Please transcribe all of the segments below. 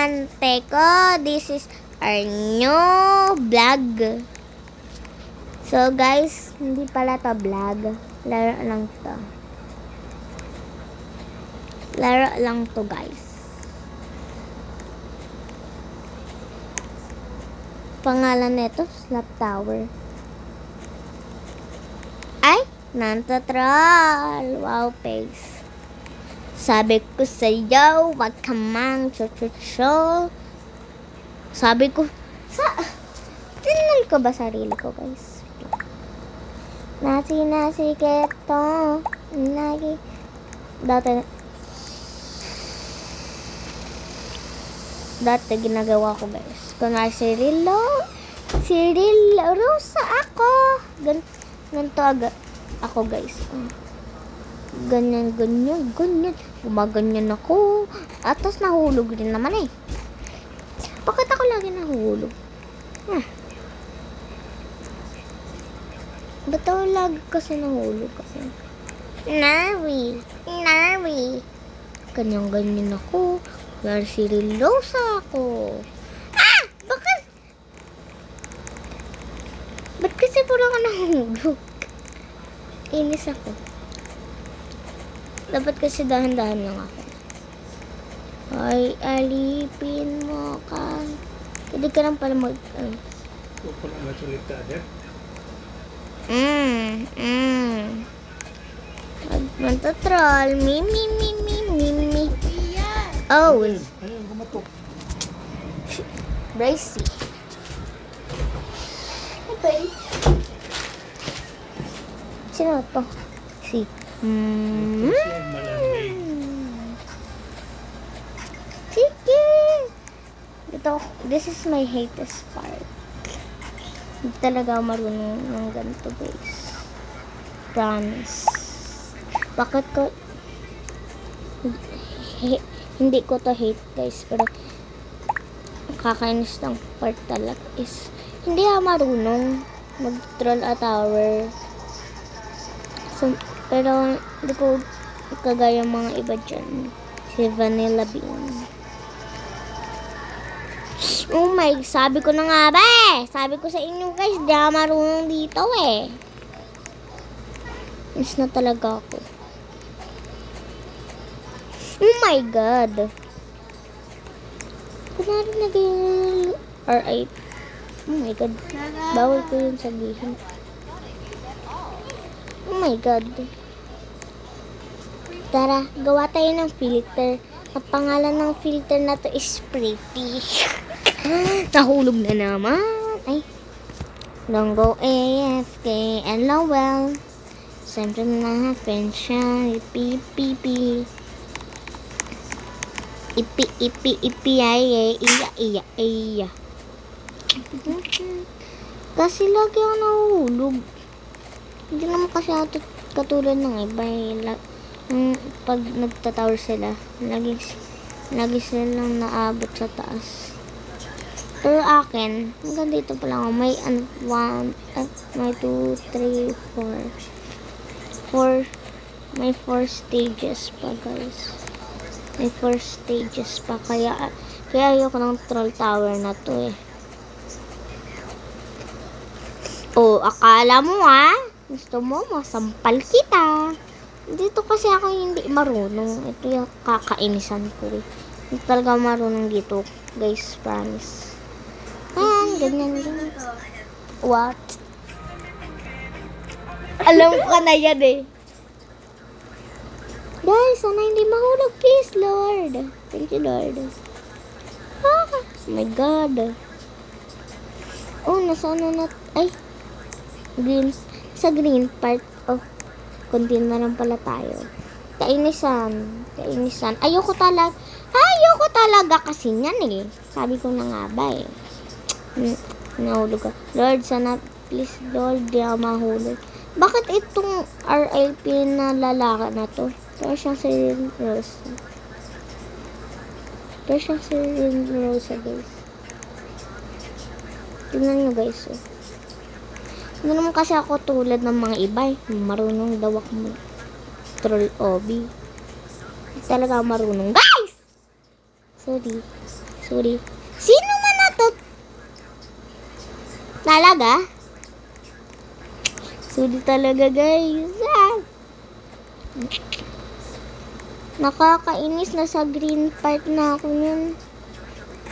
estudyante ko. This is our new vlog. So guys, hindi pala to vlog. Laro lang to. Laro lang to guys. Pangalan nito, Slap Tower. Ay, nantatroll. Wow, face. Sabi ko sa'yo, wag ka mang chuchucho. Sabi ko, tingnan ko ba sarili ko, guys? Nasi keto. Lagi. Dati ginagawa ko, guys. Kunwari, Cirilo, Rosa ako. Ganito ako, guys. Ganyan. Gumaganyan ako. At tapos nahulog din naman eh. Bakit ako lagi nahulog? Ba't ako lagi kasi nahulog kasi? Nari. Ganyan ako. Kaya Cirilosa ako. Bakit? Ba't kasi parang ako nahulog? Inis ako. Dapat kasi dahan-dahan lang ako. Ay, alipin mo ka. Pwede ka lang pala Huwag ko lang masulita dyan. Magtatroll. Mi. Oh. Ayun, gumatok. Bracy. Sino to? Si. Kasi malamig. Sige. This is my hatest part. Hindi talaga ako marunong ng ganito, guys. Promise. Bakit ko... Hindi ko to hate, guys. Pero kakainis ng part talaga is hindi ako marunong mag-troll a tower. So, pero hindi ko kagaya mga iba dyan. Si Vanilla Bean. Oh my, sabi ko na nga ba eh. Sabi ko sa inyo guys, di ako marunong dito eh. Miss na talaga ako. Oh my God. Kunwari naging R.I.P. Oh my God. Bawal ko yun sabihin. Oh my God. Tara, gawa tayo ng filter. Ang pangalan ng filter na to is Pretty. Nahulog na naman. Ay. Don't go AFK. LOL. Siyempre na friend siya. Ipi. Iya. Kasi lagi ako nahulog. Hindi naman kasi ako katulad ng iba. Pag nagtatower sila, lagi silang naabot sa taas. Pero akin, hanggang dito pa lang ako. May 2, 3, 4. May 4 stages pa, guys. May 4 stages pa. Kaya ayoko ng troll tower na to eh. Oh, akala mo gusto mo masampal kita. Dito kasi ako hindi marunong. Ito yung kakainisan ko eh. Hindi talaga marunong dito. Guys, promise. Ganyan. What? Alam ko na yan eh. Guys, sana hindi mahulog. Please, Lord. Thank you, Lord. Oh my God. Oh, nasa ano na... Ay. Green. Sa green part. Oh. Continue na lang pala tayo. Kainisan. Ayoko talaga kasi niyan eh. Sabi ko na nga ba eh. Nahulog ka. Lord, sana please, Lord, di ako mahulog. Bakit itong RIP na lalaki na to? Pero siyang Serene Rosa. Guys. Tingnan nyo guys. Hindi naman kasi ako tulad ng mga iba eh. Marunong daw ako troll obi. Talaga marunong. Guys! Sorry. Sorry. Sino man na to? Talaga? Sorry talaga, guys. Ah. Nakakainis na sa green part na ako nun.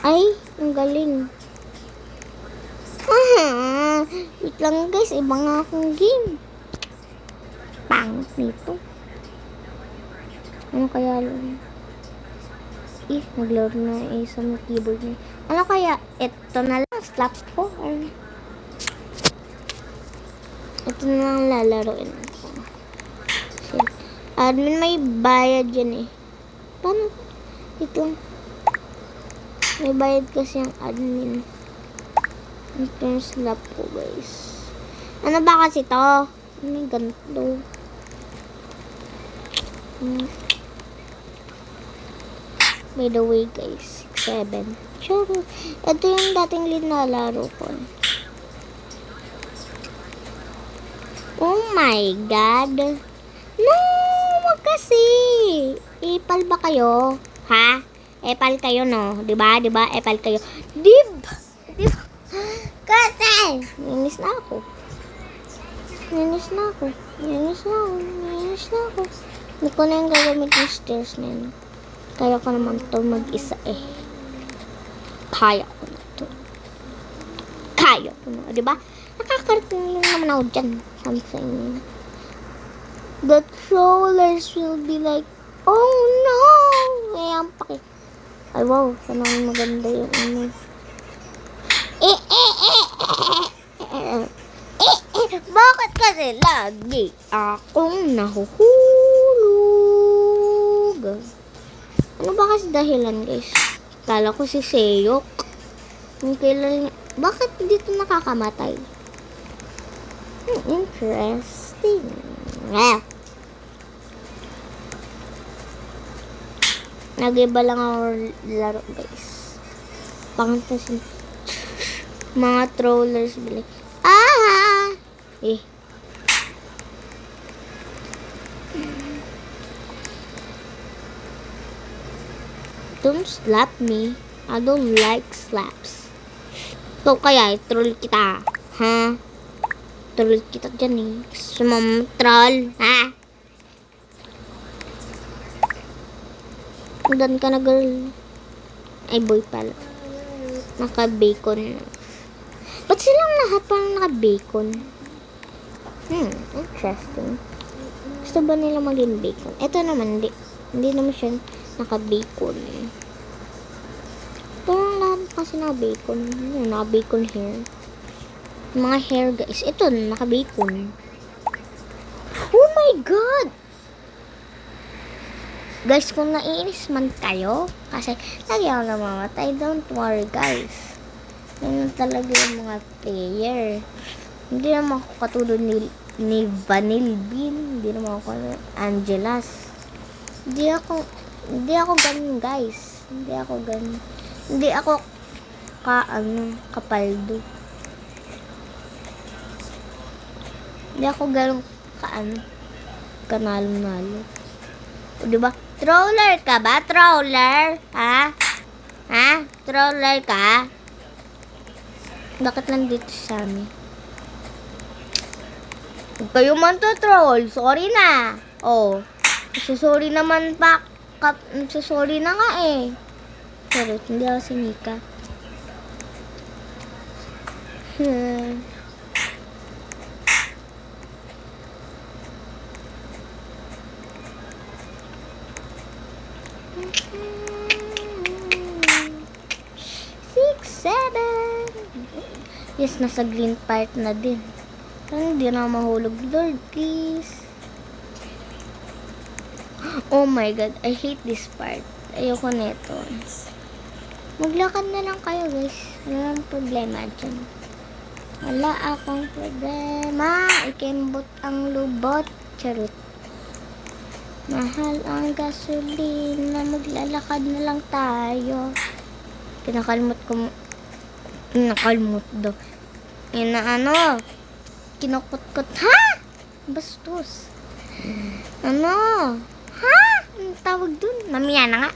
Ay, ang galing. Wait lang guys, iba nga akong game. Pangit nito. Ano kaya lang? Naglaro na sa mga keyboard niya. Ano kaya? Ito na lang, slap 4. Ito na lang lalaroin ko. Admin, may bayad yan eh. Paano? Ito. May bayad kasi ang admin. Ito yung slap ko, guys. Ano ba kasi to? May ganito. By the way, guys. 6-7. Sure. Ito yung dating linalaro ko. Oh my God. No! Wag kasi. Epal ba kayo? Ha? Epal kayo, no? Diba? Diba? Epal kayo. Diba? Kasi! Ninis na ako. Ninis na ako. Hindi ko na yung gagamit yung stairs na yun. Kaya ko naman to mag-isa eh. Kaya ko na to. Diba? Nakakarating lang naman ako dyan. Something. The trollers will be like, oh no! Kaya ang paki. Ay wow, sana maganda yung ano. Bakit kasi lagi akong nahuhulog? Ano ba kasi dahilan, guys? Kala ko si Seyok. Yung kailan, bakit dito nakakamatay? Interesting. Nag-iba lang ako laro, guys. Pangtasin. Mga trollers bilik. Don't slap me. I don't like slaps. So kaya, troll kita. Ha? Troll kita dyan eh. Sumam troll. Ha? Dan ka na, girl. Ay, boy pala. Naka-bacon. Ba't silang lahat parang naka-bacon? Interesting. Gusto ba nila maging bacon? Ito naman, hindi naman siya naka-bacon. Parang lahat kasi naka-bacon. Naka-bacon hair. Mga hair, guys. Ito, naka-bacon. Oh my God! Guys, kung naiinis man kayo, kasi lagi ako namamatay, don't worry, guys. Yan talaga yung mga player. Hindi naman ako katulad ni Vanille Bean. Hindi naman ako Angelas. Hindi ako ganun, guys. Hindi ako kapaldo. Hindi ako ganun kanalo-nalo. O, diba? Troller ka ba? Troller? Ha? Troller ka? Bakit nandito sa amin? Huwag kayo man to troll. Sorry na. Oh. Sorry naman pa. Sorry na nga eh. Pero hindi ako si Mika. Yes, nasa green part na din. Parang hindi na mahulog. Lord, please. Oh my God, I hate this part. Ayoko neto. Maglakad na lang kayo, guys. Wala nang problema dyan. Wala akong problema. Ikembot ang lubot. Charot. Mahal ang gasolina. Maglalakad na lang tayo. Kinakalmot daw. Kinukot-kot. Ha? Bastos. Ano? Ha? Ang tawag dun? Mamaya na nga.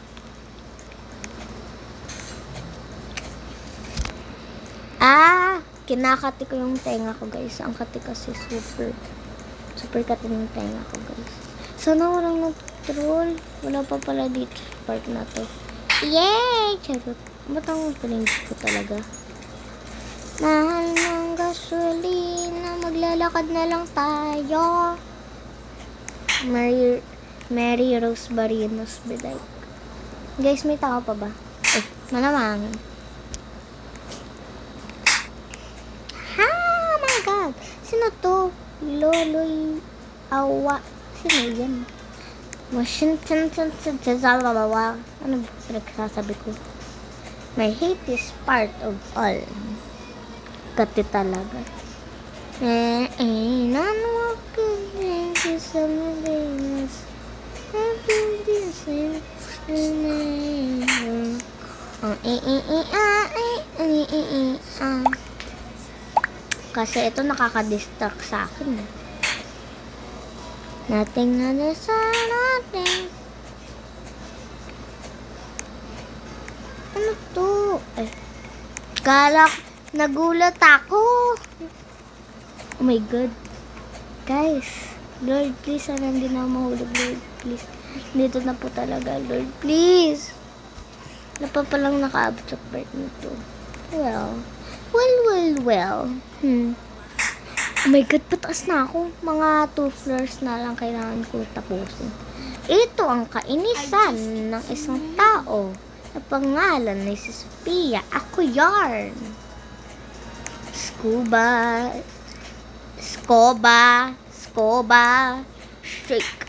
Kinakati ko yung tenga ko, guys. Ang kati kasi super kati ng tenga ko, guys. Sana walang nag-troll. Wala pa pala dito sa part na to. Yay! Charot. Ba't ang pinindot ko talaga? Mahal ng gasolina, maglalakad na lang tayo. Mary Rose Barinos be like. Guys, may tao pa ba? Malamang. Oh my God! Sino to? Loloy Awa. Sino yan? Ano ba pinagsasabi ko? My hate is part of all. Kati talaga. None of the things is something else. I feel the same. Kasi ito nakaka-distract sa akin. Nothing na sa nothing. Ano to? Nagulat ako. Oh my God. Guys, Lord, please, sana hindi na mahulog, Lord, please. Dito na po talaga, Lord, please. Wala pa palang nakaabot sa part nito. Well. Oh my God, pataas na ako. Mga 2 floors na lang kailangan ko tapusin. Ito ang kainisan ng isang tao na pangalan ni si Sophia. Ako yarn. Scuba. Shake.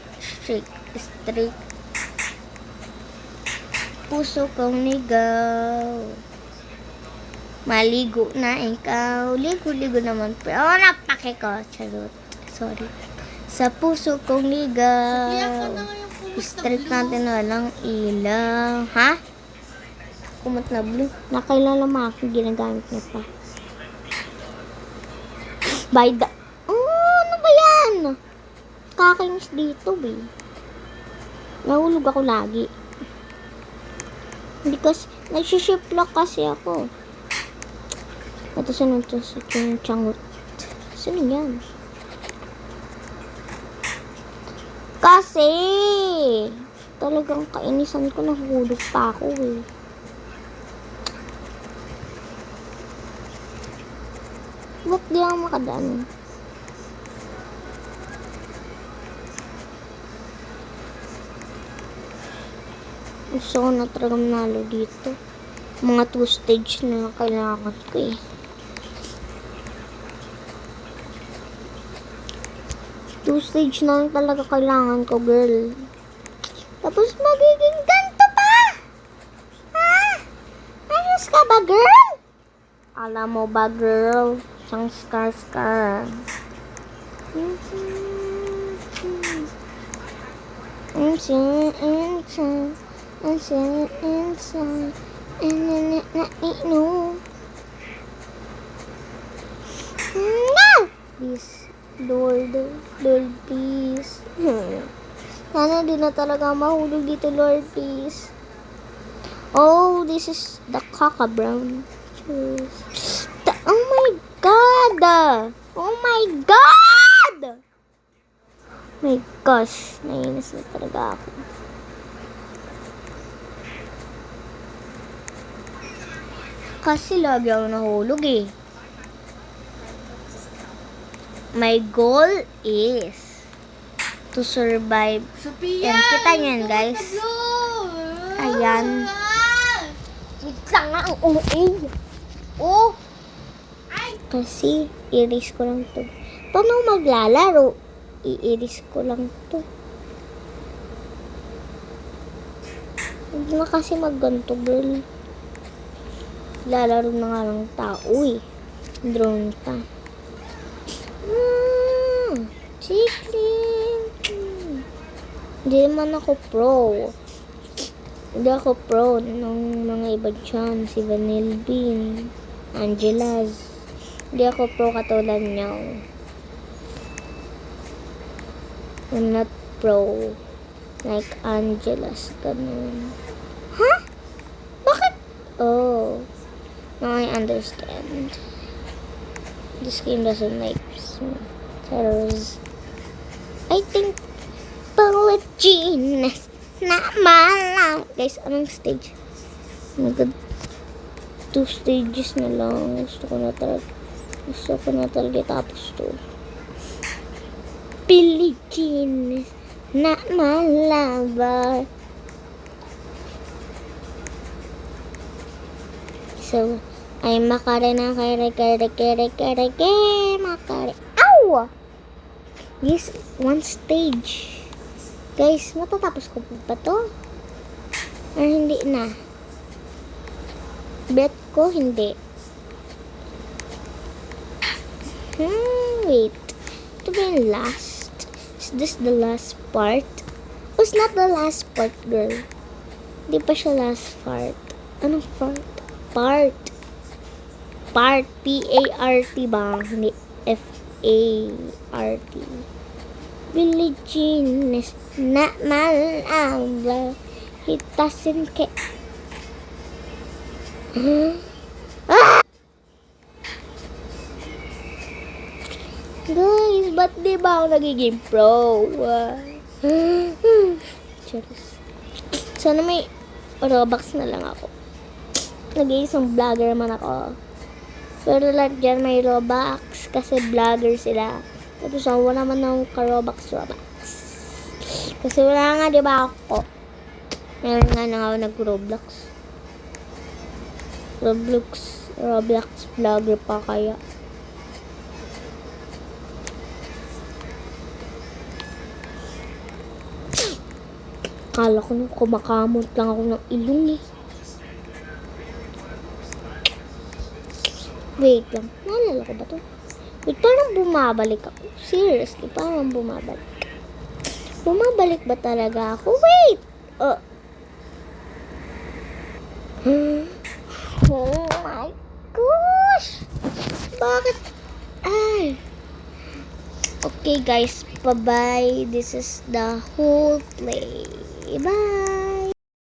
Streak. Puso kong ligaw. Maligo na ikaw. Ligo naman. Pero napake ko. Charot. Sorry. Sa puso kong ligaw. Streak natin walang ilaw. Ha? Kumot na blue. Nakailala mo ako. Ginagamit na pa. Ano ba yan? Kakainis dito, be. Nahulog ako lagi. Hindi kasi, nagsishiplock kasi ako. Ito sino ito sa changot. Sino yan? Kasi, talagang kainisan ko, nahulog pa ako eh. Ba't di ako makadaan? Gusto ko na talaga manalo dito. Mga 2 stage na kailangan ko eh. Two stage na lang talaga kailangan ko, girl. Tapos magiging ganito pa! Ha? Ayos ka ba, girl? Alam mo ba, girl? Isang scar. Please, Lord, please. Sana di na talaga mahulog dito, Lord, please. Oh, this is the Kaka Brown. Oh my God! Oh my God! My gosh, nainis na talaga ako. Kasi lagi ako nahulog eh. My goal is to survive. Sophia, Yan, kita nyo yan, guys. Ayan. Wait lang nga, ang OA. Oh! Kasi, iris ko lang to. Paano maglalaro? Iiris ko lang to. Hindi na kasi magganto, girl. Lalaro na nga lang tao eh. Drone ta. Chicken. Hindi naman ako pro. Hindi ako pro ng mga iba dyan. Si Vanilla Bean, Angela's. Hindi ako pro katulad niyo. I'm not pro like Angela's. Ganun. Huh? Bakit? Oh. Now I understand. This game doesn't make terrors. I think bullet genius na mala. Guys, anong stage? Oh my god. 2 stages na lang. Gusto ko na talaga tapos to. Billie Jean na malaba. So, ay makare na kare. Makare. Ow! Yes, 1 stage. Guys, matatapos ko pa to? Or hindi na? Bet ko hindi. Wait. Ito ba yung last? Is this the last part? Oh, it's not the last part, girl. Hindi pa siya last part. Anong part? Part. P-A-R-T ba? Hindi F-A-R-T. Billie Jean is not my love. Hitasin ke... Guys, ba't di ba ako nagiging pro? Cheers. Sana may Robux na lang ako. Nag-iisang vlogger man ako. Pero lahat dyan may Robux kasi vlogger sila. Tapos wala naman ng ka-Robux. Kasi wala nga di ba ako. Meron nga na ako nag-Roblox. Roblox vlogger pa kaya. Kala ko nung kumakamot lang ako ng ilong eh. Wait lang. Naalala ko ba to? Wait, parang bumabalik ako. Seriously, parang bumabalik. Bumabalik ba talaga ako? Wait! Oh my gosh! Bakit? Ay! Okay guys, bye-bye. This is the whole play. Bye!